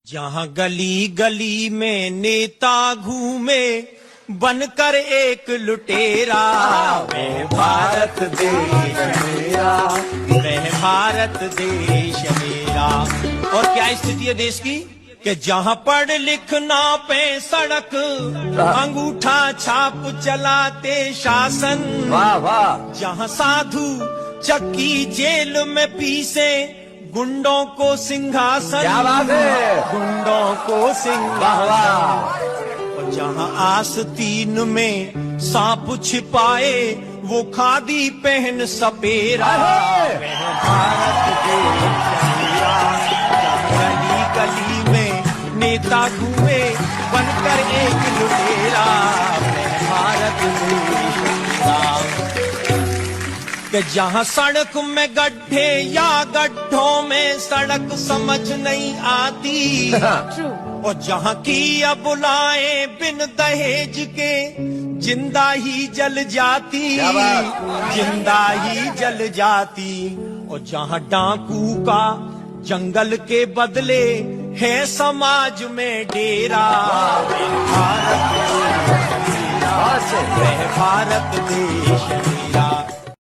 जहाँ गली गली में नेता घूमे बनकर एक लुटेरा, मैं भारत देश मेरा, मैं भारत देश मेरा। और क्या स्थिति है देश की कि जहाँ पढ़ लिख ना पे सड़क, अंगूठा छाप चलाते शासन। वाह वाह। जहाँ साधु चक्की जेल में पीसे गुंडों को सिंहासन। क्या बात है। गुंडों को सिंहासन। और जहाँ आस्तीन में सांप छिपाए वो खादी पहन सपेरा, वह भारत देश मेरा। गली गली में नेता घूमे बनकर एक लुटेरा, वह भारत देश मेरा। कि जहाँ सड़क में गड्ढे या गड्ढों में सड़क समझ नहीं आती, और जहाँ की अब बुलाए बिन दहेज के जिंदा ही जल जाती, जिंदा ही जल जाती। और जहाँ डाकू का जंगल के बदले है समाज में डेरा, वह भारत देश मेरा।